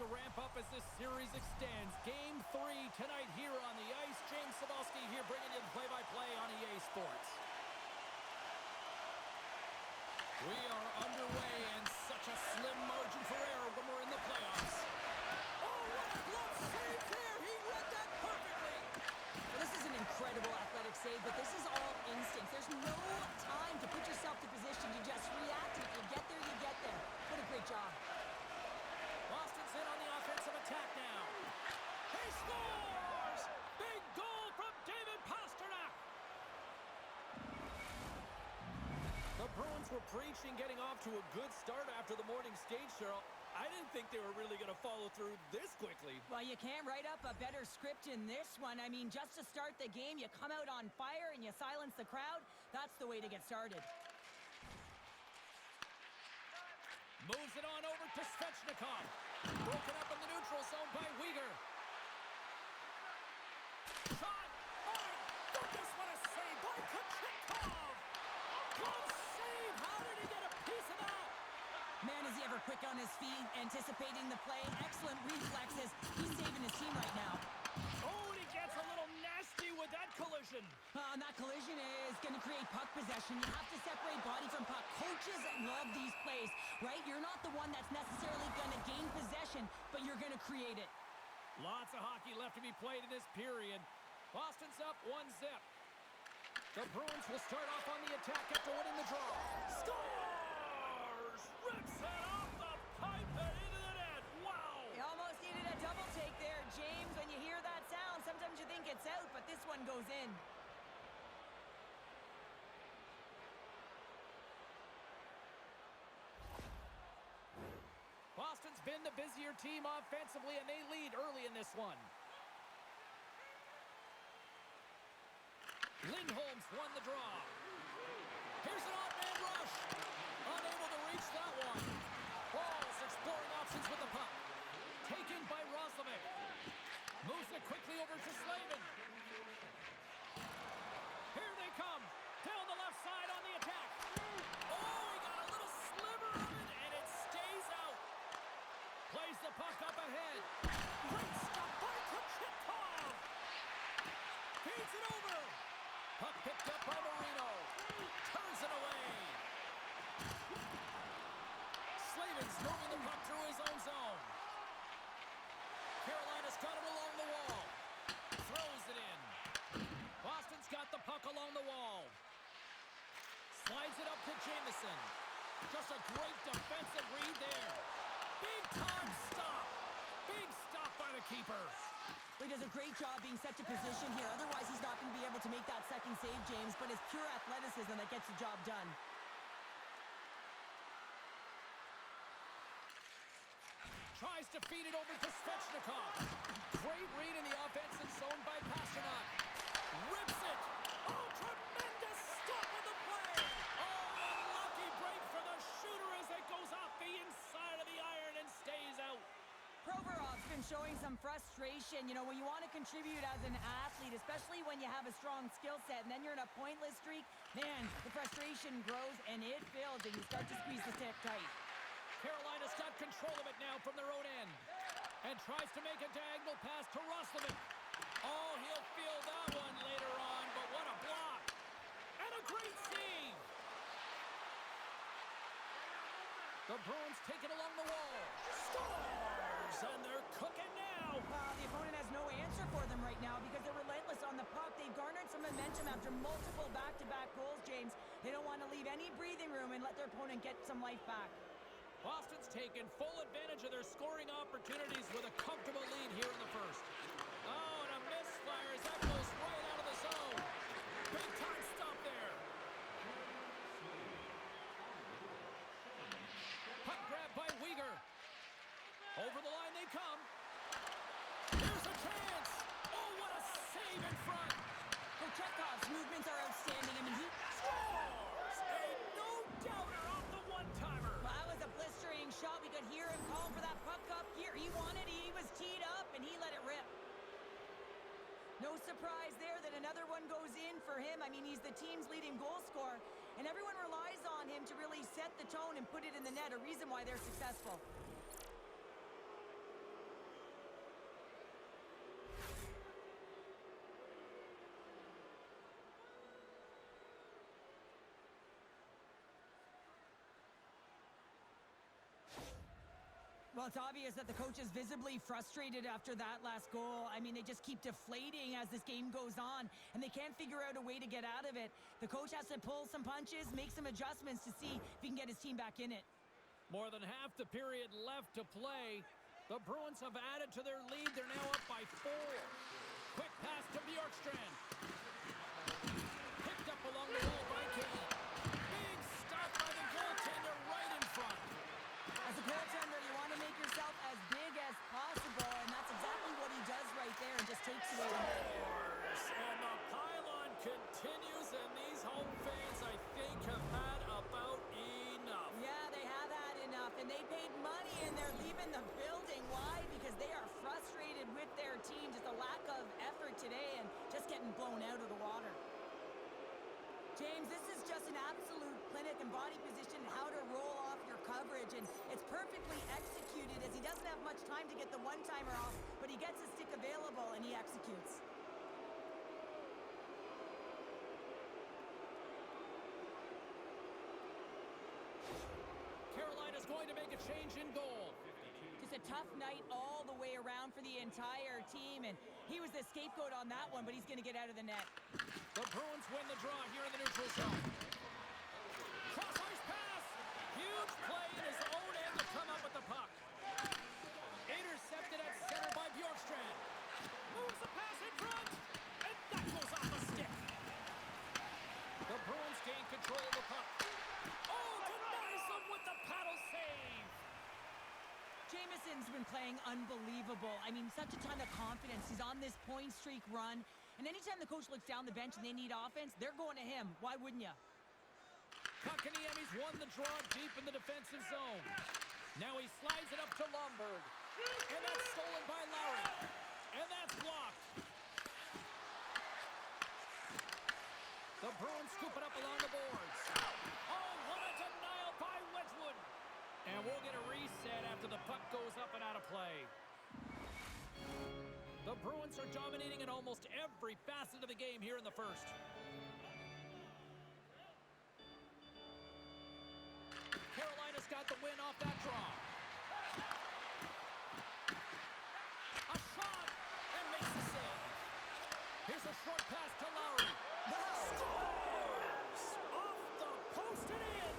to ramp up as this series extends. Game 3 tonight here on the ice. James Cybulski here bringing you the play-by-play on EA Sports. We are underway, and such a slim margin for error when we're in the playoffs. Oh, what a glove save there! He read that perfectly! Well, this is an incredible athletic save, but this is all instinct. There's no time to put yourself to position. You just react, and if you get there, you get there. What a great job. Boston's in on the offensive attack now. He scores! Big goal from David Pastrnak! The Bruins were preaching getting off to a good start after the morning skate, Cheryl. I didn't think they were really going to follow through this quickly. Well, you can't write up a better script in this one. I mean, just to start the game, you come out on fire and you silence the crowd. That's the way to get started. Moves it on over to Svechnikov. Broken up in the neutral zone by Weegar. Shot! Oh, goodness, what a save by Kochetkov! Good save! How did he get a piece of that? Man, is he ever quick on his feet, anticipating the play. Excellent reflexes. He's saving his team right now. Oh, and he gets a little nasty with that collision. And that collision is going to create puck possession. You have to separate body from puck. Coaches love these plays, right? You're not the one that's necessarily going to gain possession, but you're going to create it. Lots of hockey left to be played in this period. Boston's up 1-0. The Bruins will start off on the attack after winning the draw. Scores! Rips it off the pipe and into the net. Wow! You almost needed a double take there, James. When you hear that sound, sometimes you think it's out, but this one goes in. Boston's been the busier team offensively, and they lead early in this one. Lindholm's won the draw. Here's an odd-man rush. Unable to reach that one. Ball's exploring options with the puck. Taken by Roslovic. Moves it quickly over to Slavin. Here they come. Down the left side on the attack. Oh, he got a little sliver of it, and it stays out. Plays the puck up ahead. Great stop by Kochetkov. Feeds it over. Puck picked up by Marino. Turns it away. Slavin's moving the puck through his own zone. Carolina's got it along the wall. Throws it in. Boston's got the puck along the wall. Slides it up to Jamieson. Just a great defensive read there. Big time stop. Big stop by the keeper. He does a great job being set to position here. Otherwise, he's not going to be able to make that second save, James, but it's pure athleticism that gets the job done. Tries to feed it over to Svechnikov. Great read in the offensive zone by Pastrnak. Rips it. Oh, tremendous stop on the play. Oh, a lucky break for the shooter as it goes off the inside of the iron and stays out. Provorov's been showing some frustration. You know, when you want to contribute as an athlete, especially when you have a strong skill set, and then you're in a pointless streak, man, the frustration grows and it builds, and you start to squeeze the stick tight. Carolina's got control of it now from their own end. And tries to make a diagonal pass to Roslovic. Oh, he'll feel that one later on, but what a block. And a great save. The Bruins take it along the wall. Scores! And they're cooking now. The opponent has no answer for them right now because they're relentless on the puck. They've garnered some momentum after multiple back-to-back goals, James. They don't want to leave any breathing room and let their opponent get some life back. Boston's taken full advantage of their scoring opportunities with a comfortable lead here in the first. Oh, and a misfire as that goes right out of the zone. Big time stop there. Puck grab by Weegar. Over the line they come. Here's a chance. Oh, what a save in front. Kochetkov's movements are outstanding. I mean, he scores! A no-doubter off the one-timer. Well, that was a blistering shot. We could hear him calling for that puck up here. He wanted it. He was teed up, and he let it rip. No surprise there that another one goes in for him. I mean, he's the team's leading goal scorer, and everyone relies on him to really set the tone and put it in the net, a reason why they're successful. Well, it's obvious that the coach is visibly frustrated after that last goal. I mean, they just keep deflating as this game goes on, and they can't figure out a way to get out of it. The coach has to pull some punches, make some adjustments to see if he can get his team back in it. More than half the period left to play. The Bruins have added to their lead. They're now up by 4. Quick pass to Bjorkstrand. Picked up along the wall by Kane. Big stop by the goaltender right in front. As a goaltender, you want to make yourself as big as possible, and that's exactly what he does right there and just takes away the net. And the pylon continues, and these home fans, I think, have had about enough. Yeah, they have had enough, and they paid money, and they're leaving the building. Why? Because they are frustrated with their team. Just a lack of effort today and just getting blown out of the water. James, this is just an absolute clinic and body position, how to roll off your coverage, and it's perfectly executed as he doesn't have much time to get the one-timer off, but he gets his stick available and he executes. Carolina's going to make a change in goal. Just a tough night all the way around for the entire team, and he was the scapegoat on that one, but he's going to get out of the net. The Bruins win the draw here in the neutral zone. Cross-ice pass. Huge play in his own end to come up with the puck. Intercepted at center by Bjorkstrand. Moves the pass in front, and that goes off a stick. The Bruins gain control of the puck. Oh, denies him with the paddle save. Jameson's been playing unbelievable. I mean, such a ton of confidence. He's on this point streak run. And anytime the coach looks down the bench and they need offense, they're going to him. Why wouldn't you? Kotkaniemi's won the draw deep in the defensive zone. Now he slides it up to Lomberg. And that's stolen by Lowry. And that's blocked. The Bruins scoop it up along the boards. Oh, what a denial by Wedgwood. And we'll get a reset after the puck goes up and out of play. The Bruins are dominating in almost every facet of the game here in the first. Carolina's got the win off that draw. A shot, and makes the save. Here's a short pass to Lowry. Scores! Off the post and in.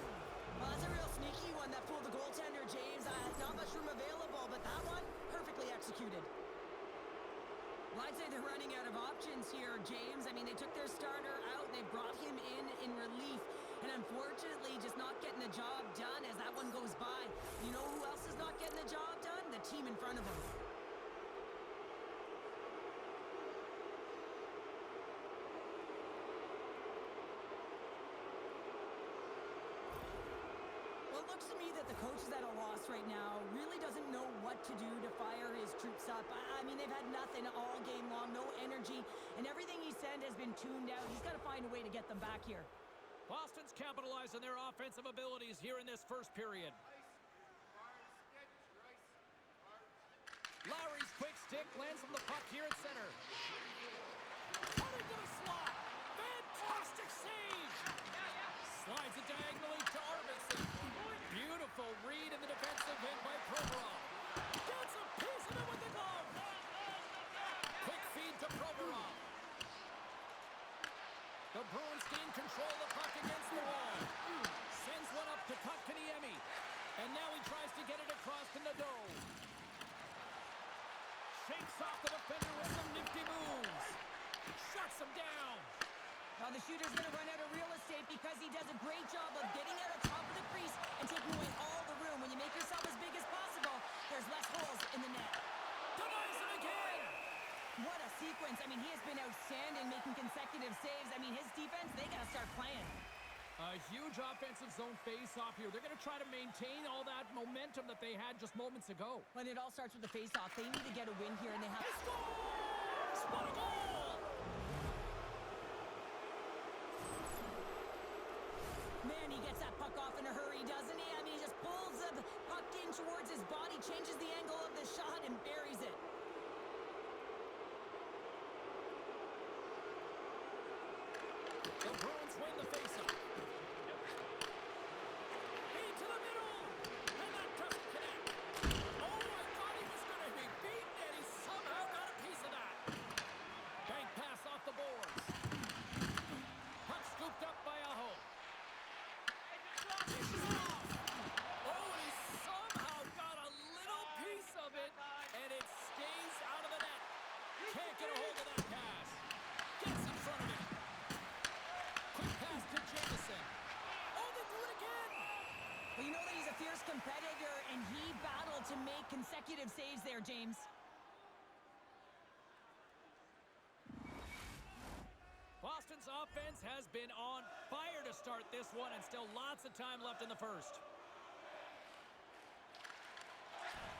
Well, that's a real sneaky one that fooled the goaltender, James. Not much room available, but that one, perfectly executed. Well, I'd say they're running out of options here, James. I mean, they took their starter out. They brought him in relief. And unfortunately, just not getting the job done as that one goes by. You know who else is not getting the job done? The team in front of them. Well, it looks to me that the coach is at a loss right now. Really doesn't know what to do to fire his troops up. I mean, they've had nothing all game long, no energy, and everything he sent has been tuned out. He's got to find a way to get them back here. Boston's capitalized on their offensive abilities here in this first period. Lowry's quick stick lands from the puck here at center. Out into the slot. Fantastic save. Slides it diagonally to Arvidsson. Beautiful read in the defensive end by Provorov. Gets a piece of it with the glove. Quick feed to Provorov. The Bruins gain control of the puck against the wall. Sends one up to Kotkaniemi. And now he tries to get it across to Nadeau. Shakes off the defender with some nifty moves. Shuts him down. Now the shooter's going to run out of real estate because he does a great job of getting out of top of the crease and taking away all the room. When you make yourself as big as possible, there's less holes in the net. Denies him again. What a sequence. I mean, he has been outstanding making consecutive saves. I mean, his defense, they got to start playing. A huge offensive zone face-off here. They're going to try to maintain all that momentum that they had just moments ago. When it all starts with the face-off, they need to get a win here, and they have... He scores! What a goal! Man, he gets that puck off in a hurry, doesn't he? I mean, he just pulls the puck in towards his body, changes the angle of the shot, and buries it. The Bruins win the faceoff. Into the middle, and that doesn't connect. Oh, Can't get a hold of that pass. Gets in front of it. Quick pass to Jamison. Oh, they do it again. Well, you know that he's a fierce competitor, and he battled to make consecutive saves there, James. Boston's offense has been on fire to start this one, and still lots of time left in the first.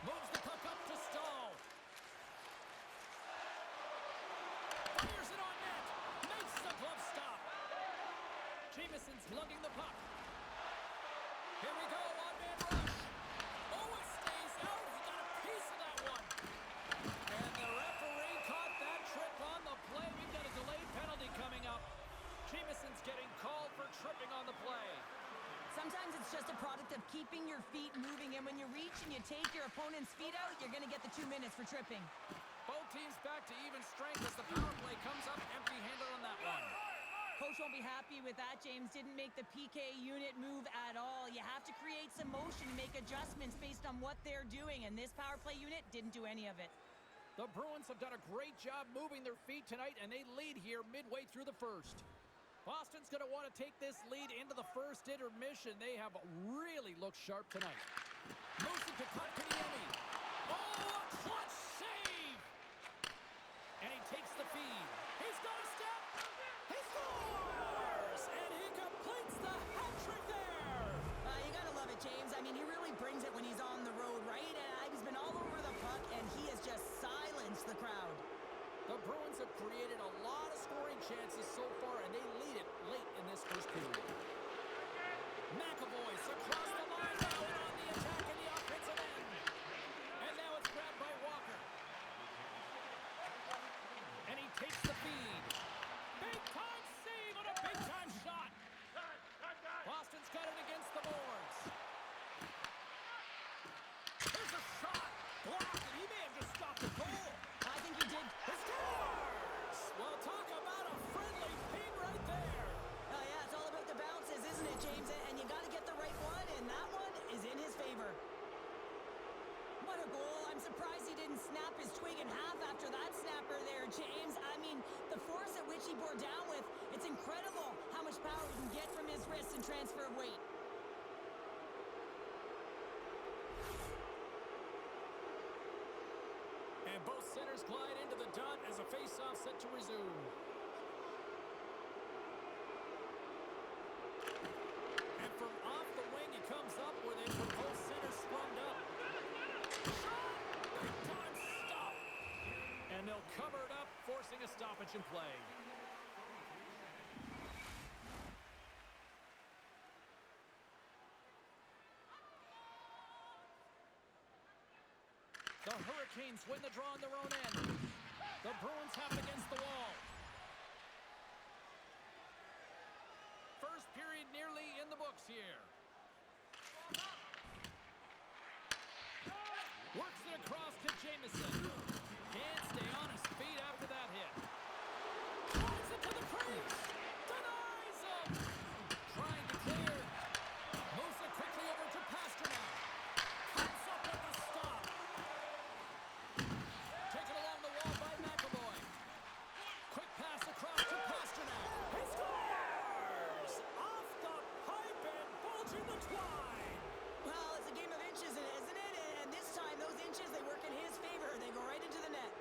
Moves the puck up to Stahl. Fires it on net. Makes the glove stop. Jamison's lugging the puck. Here we go, one-man rush. Oh, it stays out. He got a piece of that one. And the referee caught that trip on the play. We've got a delayed penalty coming up. Jamison's getting called for tripping on the play. Sometimes it's just a product of keeping your feet moving, and when you reach and you take your opponent's feet out, you're going to get the 2 minutes for tripping. Both teams back to even strength as the power play comes up empty-handed on that one. Coach won't be happy with that, James. Didn't make the PK unit move at all. You have to create some motion and make adjustments based on what they're doing, and this power play unit didn't do any of it. The Bruins have done a great job moving their feet tonight, and they lead here midway through the first. Boston's going to want to take this lead into the first intermission. They have really looked sharp tonight. Moves it to Kotkaniemi. Oh, a clutch save! And he takes the feed. He's got a step. He scores! And he completes the hat trick there. You got to love it, James. I mean, he really brings it when he's on the road, right? He's been all over the puck, and he has just silenced the crowd. The Bruins have created a lot of scoring chances so far, and they lead it late in this first period. McAvoy's across the line now and on the attack in the offensive end. And now it's grabbed by Walker. And he takes the feed. Big-time save on a big-time shot. Boston's got it against the boards. Here's a shot. Blocked, and he may have just stopped the goal. I think he did. He scores! Well, talk about a friendly ping right there. Yeah, it's all about the bounces, isn't it, James? And you got to get the right one, and that one is in his favor. What a goal. I'm surprised he didn't snap his twig in half after that snapper there, James. I mean, the force at which he bore down with, it's incredible how much power he can get from his wrists and transfer of weight. And both centers glide into the dot as a face-off set to resume. And from off the wing, he comes up with it with both centers sprung up. Shot! Big time stop! And they'll cover it up, forcing a stoppage in play. The Hurricanes win the draw on their own end. The Bruins have it against the wall. First period nearly in the books here. Works it across to Jamison. Can't stay on his feet after that hit. Drives it to the crease. Denies him. Trying to clear. Moves it quickly over to Pasternak. Comes up with the stop. Taken along the wall by McAvoy. Quick pass across to Pasternak. He scores! Off the pipe and bulging the twine. Well, it's a game of inches, isn't it? And this time, those inches, they work in his favor. They go right into the net.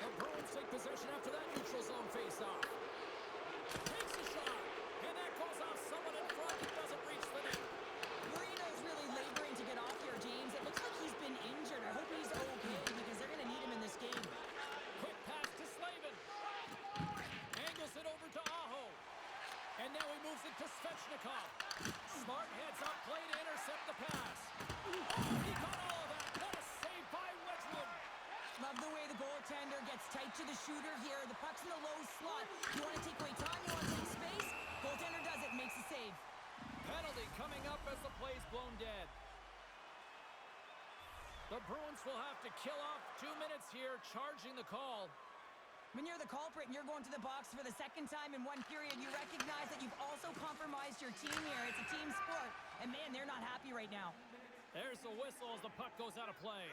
The Bruins take possession after that neutral zone face-off. Takes a shot, and that goes off someone in front and doesn't reach the net. Marino's really laboring to get off here, James. It looks like he's been injured. I hope he's okay because they're going to need him in this game. Quick pass to Slavin. Angles it over to Aho. And now he moves it to Svechnikov. Smart heads up play to intercept the pass. Oh, he got all of that. What a save by Wedgwood. Love the way the goaltender gets tight to the shooter here. The puck's in the low slot. You want to take away time, you want to take space. Goaltender does it, makes the save. Penalty coming up as the play's blown dead. The Bruins will have to kill off 2 minutes here, charging the call. When you're the culprit and you're going to the box for the second time in one period, you recognize that you've also compromised your team here. It's a team sport, and man, they're not happy right now. There's the whistle as the puck goes out of play.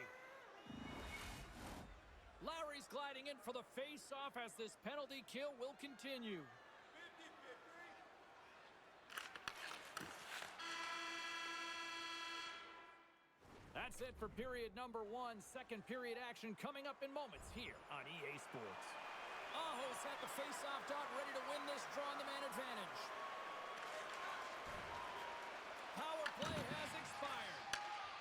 Lowry's gliding in for the face-off as this penalty kill will continue. That's it for period number 1. Second period action coming up in moments here on EA Sports. Aho's at the face-off dot, ready to win this draw on the man advantage. Power play has expired.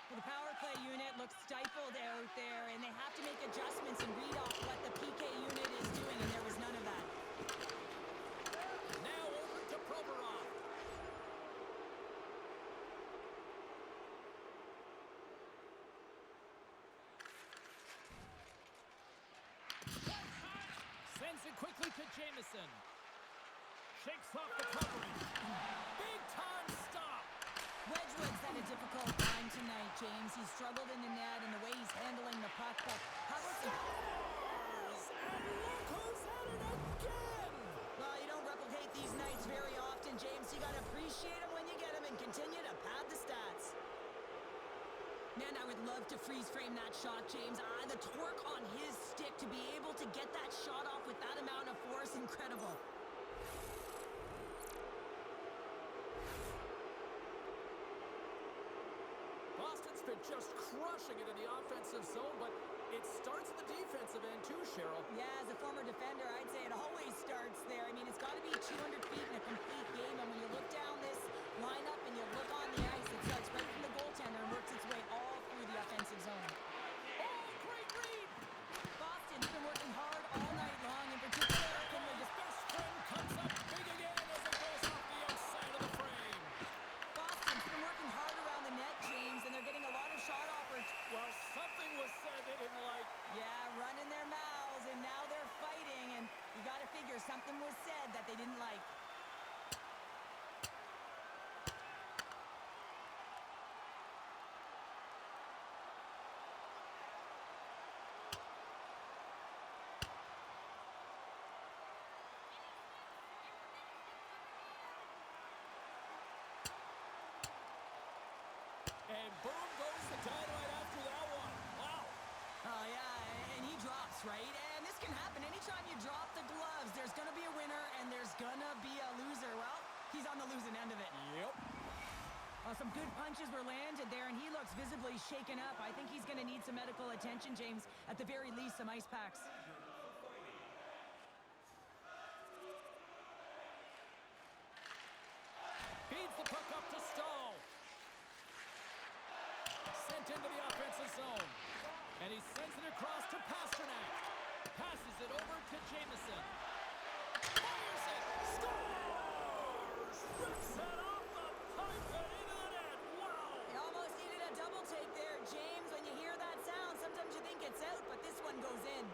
Well, the power play unit looks stifled out there, and they have to make adjustments and read off what the PK unit is doing, and there was none of that. Now over to Provorov. Sends it quickly to Jamison. Shakes off the covering. Big time stop. Wedgwood's had a difficult time tonight, James. He's struggled in the net and the way he's handling the puck, but how about some... And look who's at it again! Well, you don't replicate these nights very often, James. You got to appreciate them when you get them and continue to pad the stats. Man, I would love to freeze frame that shot, James. The torque on his stick to be able to get that shot off with that amount of force, incredible. Boston's been just crushing it in the offensive zone, but it starts in the defensive end too, Cheryl. Yeah, as a former defender, I'd say it always starts there. I mean, it's got to be 200 feet in a complete game, and when you look down this lineup and you look on the ice, it starts right from the goaltender and works its way all through the offensive zone. Oh, great read! Boston's been working hard all night long, in particular. His best friend comes up big again as it goes off the outside of the frame. Boston's been working hard around the net, James, and they're getting a lot of shot offers. Well, something was said they didn't like. Yeah, running their mouths, and now they're fighting, and you got to figure something was said that they didn't like. And boom goes the dynamite after that one. Wow. Oh, yeah, and he drops, right? And this can happen. Anytime you drop the gloves, there's going to be a winner and there's going to be a loser. Well, he's on the losing end of it. Yep. Some good punches were landed there, and he looks visibly shaken up. I think he's going to need some medical attention, James. At the very least, some ice packs. Feeds the puck up to Stahl. Sent into the offensive zone. And he sends it across to Pasternak. Passes it over to Jamison. Fires it. Scores! Rips it off the pipe and into the net. Wow! You almost needed a double take there, James. When you hear that sound, sometimes you think it's out, but this one goes in.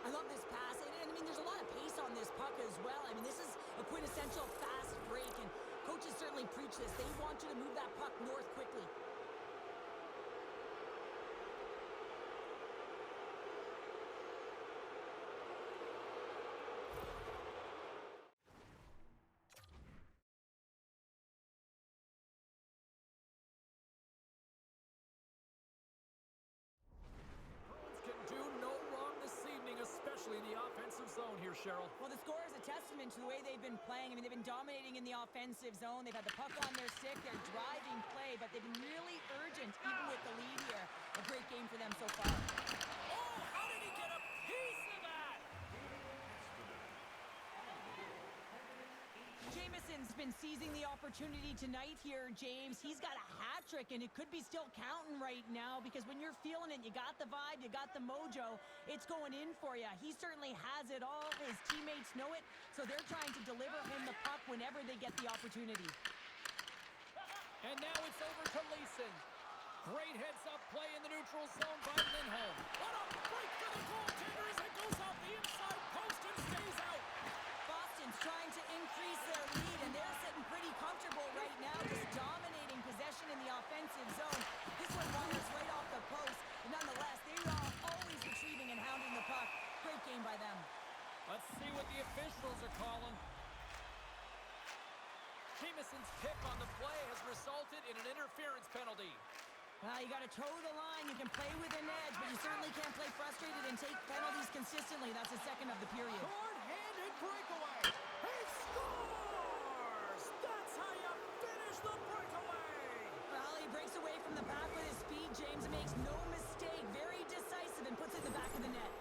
I love this pass, and I mean, there's a lot of pace on this puck as well. I mean, this is a quintessential fast break, and coaches certainly preach this. They want you to move that puck north quickly. Can do no wrong this evening, especially in the offensive zone here, Cheryl. Well, the score is a testament to the way they've been playing. I mean, they've been dominating in the offensive zone. They've had the puck on their stick. They're driving play, but they've been really urgent, even with the lead here. A great game for them so far. Oh, how did he get a piece of that? Jamison's been seizing the opportunity tonight here, James. He's got a hat trick, and it could be still counting right now because when you're feeling it, you got the vibe, you got the mojo, it's going in for you. He certainly has it all. His teammates know it, so they're trying to deliver him the puck whenever they get the opportunity. And now it's over to Leeson. Great heads-up play in the neutral zone by Lindholm. What a break for the goaltender as it goes off the inside post and stays out. Boston's trying to increase their lead, and they're sitting pretty comfortable right now, just dominating possession in the offensive zone. This one wanders right off the post, but nonetheless, they are always retrieving and hounding the puck. Great game by them. Let's see what the officials are calling. Jamison's pick on the play has resulted in an interference penalty. You got to toe the line. You can play with an edge, but you certainly can't play frustrated and take penalties consistently. That's the second of the period. Short-handed breakaway. He scores! That's how you finish the breakaway. Well, he breaks away from the pack with his speed. James makes no mistake. Very decisive and puts it in the back of the net.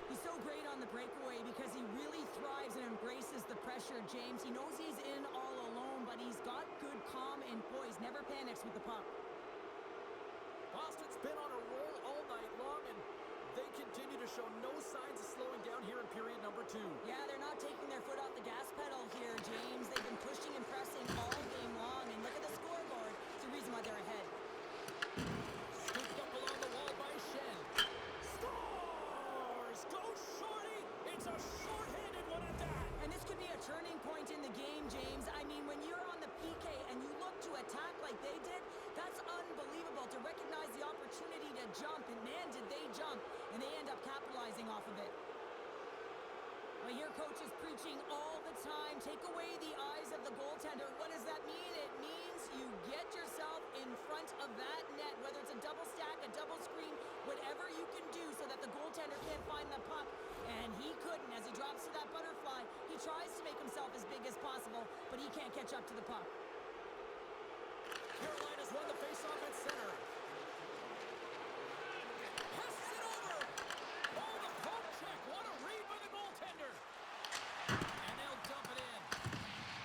He's so great on the breakaway because he really thrives and embraces the pressure, James. He knows he's in all alone, but he's got good calm and poise. Never panics with the puck. Boston's been on a roll all night long, and they continue to show no signs of slowing down here in period number 2. Yeah, they're not taking their foot off the gas pedal here, James. They've been pushing and pressing all game long, and look at the scoreboard. It's the reason why they're ahead. Scooped up along the wall by Shen. Scores! Go Shorty! It's a short-handed one at that. And this could be a turning point in the game, James. I mean, when you're on the PK and you look to attack like they did, that's unbelievable to recognize the opportunity to jump. And man, did they jump. And they end up capitalizing off of it. Well, here coach is preaching all the time. Take away the eyes of the goaltender. What does that mean? It means you get yourself in front of that net, whether it's a double stack, a double screen, whatever you can do so that the goaltender can't find the puck. And he couldn't. As he drops to that butterfly, he tries to make himself as big as possible, but he can't catch up to the puck. Carolina's won the faceoff at center. Passes it over. Oh, the poke check. What a read by the goaltender. And they'll dump it in.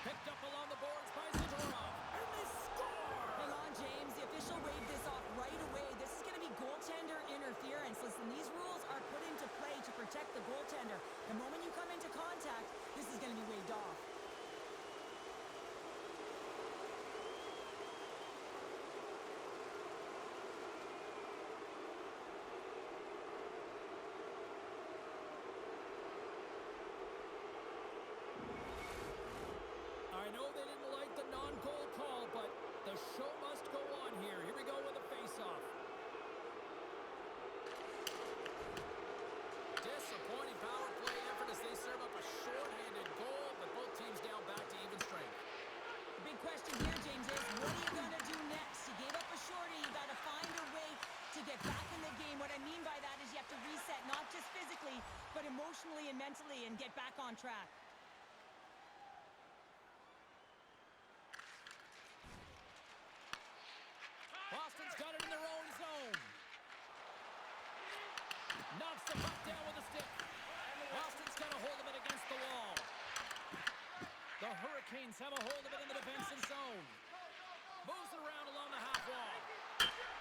Picked up along the boards by Zadorov. And they score! Hang on, James. The official waved this off right away. This is going to be goaltender interference. Listen, these rules are put into play to protect the goaltender. The moment you come into contact, this is going to be waved off. I know they didn't like the non-goal call, but the show must go on here. Here we go with the face-off. Disappointing power play effort as they serve up a short-handed goal, but both teams down back to even strength. The big question here, James, is what are you going to do next? You gave up a shorty. You got to find a way to get back in the game. What I mean by that is you have to reset, not just physically, but emotionally and mentally, and get back on track. Boston's got it in their own zone. Knocks the puck down with a stick. Boston's got a hold of it against the wall. The Hurricanes have a hold of it in the defensive zone. Moves it around along the half wall.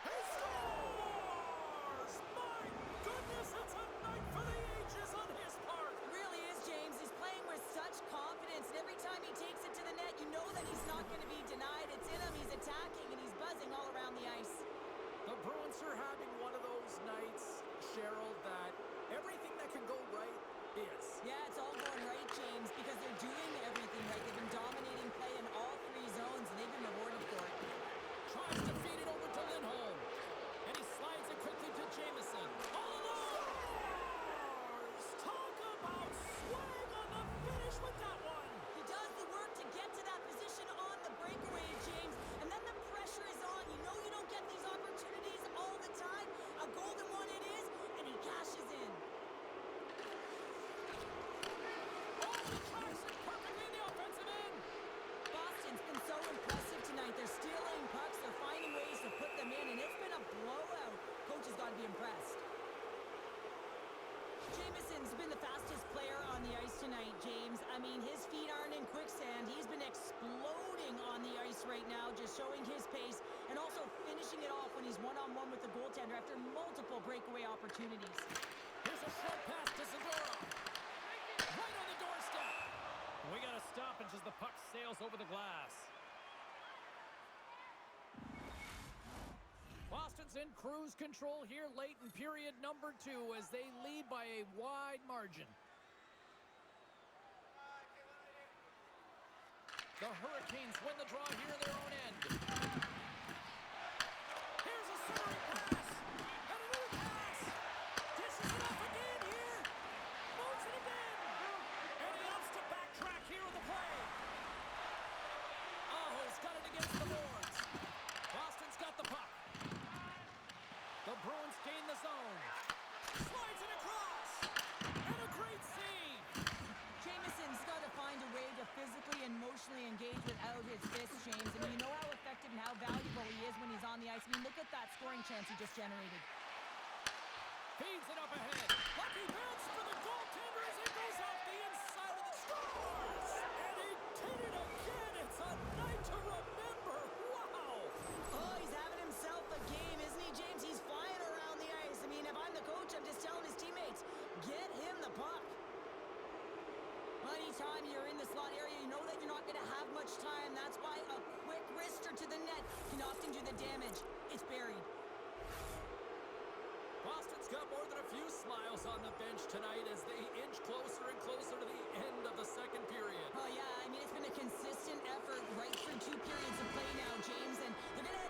He scores! My goodness, it's a night for the ages on his part. It really is, James. He's playing with such confidence, and every time he takes it to the net, you know that he's not going to be denied. It's in him. He's attacking, and he's buzzing all around the ice. The Bruins are having one of those nights, Cheryl, that everything that can go right is. Yeah, it's all going right, James, because they're doing everything right. They've been dominating play in all three zones, and they've been rewarded for it. Tries to feed it over to Lindholm. And he slides it quickly to Jamison. All alone! Scores! Talk about swag on the finish with that one. He does the work to get to that position on the breakaway, James, and then the pressure is on. You know you don't get these opportunities all the time. A golden one it is, and he cashes in. Oh, he tracks it perfectly in the offensive end. Boston's been so impressive tonight. They're stealing pucks. They're finding ways to put them in, and it's been a blowout. Coach has got to be impressed. Jamison's been the fastest player on the ice tonight, James. I mean, his feet aren't in quicksand. He's been exploding on the ice right now, just showing his pace and also finishing it off when he's one-on-one with the goaltender after multiple breakaway opportunities. Here's a short pass to Zadorov. Right on the doorstep. We got a stoppage as the puck sails over the glass. Boston's in cruise control here late in period number 2 as they lead by a wide margin. The Hurricanes win the draw here in their own end. Here's a centering pass. And another pass. Dishes it off again here. Moves it again. And he opts to backtrack here with the play. Aho's got it against the boards. Boston's got the puck. Bruins gain the zone. Slides it across. And a great save. Jameson's got to find a way to physically and emotionally engage without his fists, James. I mean, you know how effective and how valuable he is when he's on the ice. I mean, look at that scoring chance he just generated. Feeds it up ahead. Lucky bounce for the goaltender as it goes off the inside of the scores. And he did it again. It's a night to remember. Wow. Oh, he's having himself a game, isn't he, James? He's flying around the ice. I mean, if I'm the coach, I'm just telling his teammates, get him the puck. Anytime you're in the slot area, you know that you're not going to have much time. That's why a quick wrister to the net can often do the damage. It's buried. Boston's got more than a few smiles on the bench tonight as they inch closer and